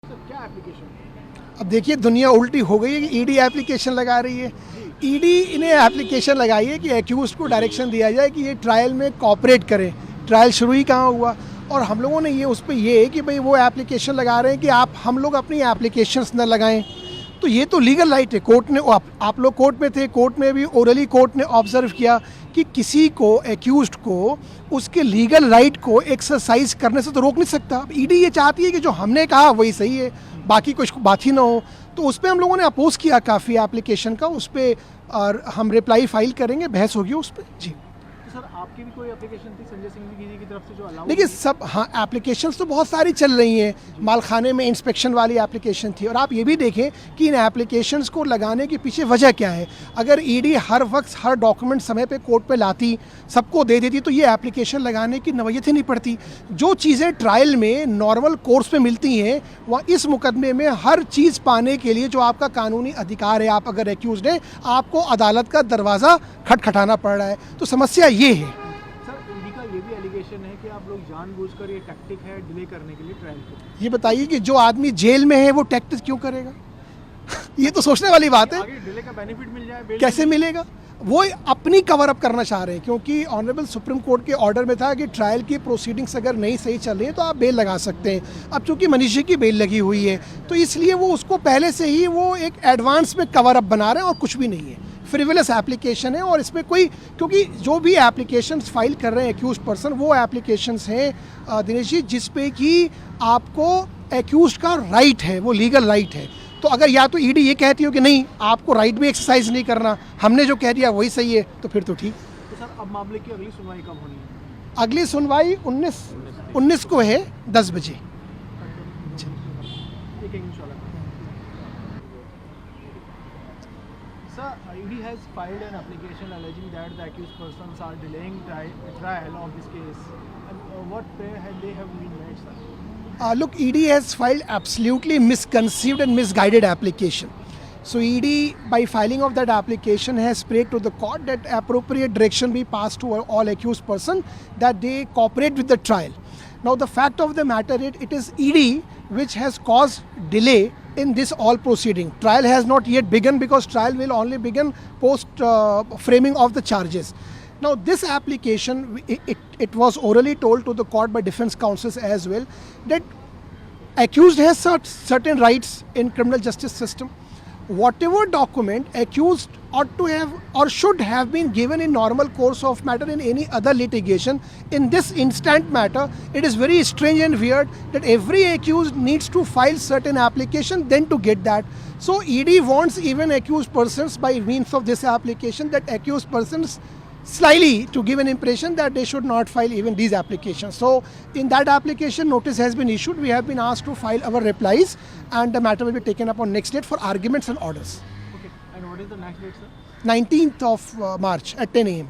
क्या एप्लीकेशन? अब देखिए दुनिया उल्टी हो गई है कि ईडी एप्लीकेशन लगा रही है। ईडी ने एप्लीकेशन लगाई है कि एक्यूज को डायरेक्शन दिया जाए कि ये ट्रायल में कॉपरेट करें। ट्रायल शुरू ही कहाँ हुआ, और हम लोगों ने ये उस पर ये है कि भाई वो एप्लीकेशन लगा रहे हैं कि हम लोग अपनी एप्लीकेशंस न लगाएं। तो ये तो लीगल राइट है। कोर्ट ने आप लोग कोर्ट में थे, कोर्ट में भी ओरली कोर्ट ने ऑब्जर्व किया कि किसी को एक्यूज्ड को उसके लीगल राइट को एक्सरसाइज करने से तो रोक नहीं सकता। अब ईडी ये चाहती है कि जो हमने कहा वही सही है, बाकी कुछ बात ही ना हो। तो उस पर हम लोगों ने अपोज किया काफ़ी एप्लीकेशन का, उस पर और हम रिप्लाई फाइल करेंगे, बहस होगी उस पर जी। तो सर आपकी भी कोई एप्लीकेशन थी संजय सिंह जी की तरफ से जो अलाउ? देखिए सब हाँ, एप्लीकेशंस तो बहुत सारी चल रही हैं। मालखाने में इंस्पेक्शन वाली एप्लीकेशन थी, और आप ये भी देखें कि इन एप्लीकेशंस को लगाने के पीछे वजह क्या है। अगर ईडी हर वक्त हर डॉक्यूमेंट समय पे कोर्ट पे लाती, सबको दे देती, तो ये एप्लीकेशन लगाने की नवैयत ही नहीं पड़ती। जो चीज़ें ट्रायल में नॉर्मल कोर्स पे मिलती हैं, वह इस मुकदमे में हर चीज़ पाने के लिए जो आपका कानूनी अधिकार है, आप अगर एक्यूज्ड हैं, आपको अदालत का दरवाज़ा खटखटाना पड़ रहा है। तो समस्या ये है। ये भी एलिगेशन है कि आप लोग जानबूझकर ये टैक्टिक है डिले करने के लिए ट्रायल को। ये बताइए कि जो आदमी जेल में है वो टैक्टिस क्यों करेगा? ये तो सोचने वाली बात है। आगे डिले का बेनिफिट मिल जाए, बेल कैसे मिलेगा? वो अपनी कवर अप करना चाह रहे हैं, क्योंकि ऑनरेबल सुप्रीम कोर्ट के ऑर्डर में था कि ट्रायल की प्रोसीडिंग्स अगर नहीं सही चल रही है तो आप बेल लगा सकते हैं। अब चूंकि मनीषी की बेल लगी हुई है, तो इसलिए वो उसको पहले से ही वो एक एडवांस में कवर अप बना रहे हैं, और कुछ भी नहीं है। फ्रिवलेस एप्लीकेशन है, और इसमें कोई, क्योंकि जो भी एप्लीकेशंस फाइल कर रहे हैं एक्यूज पर्सन, वो एप्लीकेशंस हैं दिनेश जी जिस पे कि आपको एक्यूज का राइट है, वो लीगल राइट है। तो अगर या तो ईडी ये कहती हो कि नहीं आपको राइट भी एक्सरसाइज नहीं करना, हमने जो कह दिया वही सही है, तो फिर तो ठीक। तो सर अब मामले की अगली सुनवाई कब होनी है? अगली सुनवाई 19 को है 10 बजे। Sir, ED has filed an application alleging that the accused persons are delaying trial of this case. And what prayer they have been made, sir? Look, ED has filed absolutely misconceived and misguided application. So ED, by filing of that application, has prayed to the court that appropriate direction be passed to all accused person that they cooperate with the trial. Now the fact of the matter is, it is ED which has caused delay in this all proceeding. Trial has not yet begun because trial will only begin post framing of the charges. Now this application, it was orally told to the court by defense counsels as well that accused has certain rights in criminal justice system. Whatever document accused ought to have or should have been given in normal course of matter in any other litigation, in this instant matter, it is very strange and weird that every accused needs to file certain application then to get that. So ED wants even accused persons by means of this application, that accused persons slyly to give an impression that they should not file even these applications. So in that application, notice has been issued. We have been asked to file our replies, and the matter will be taken up on next date for arguments and orders. Okay. And what is the next date, sir? 19th of March at 10 a.m.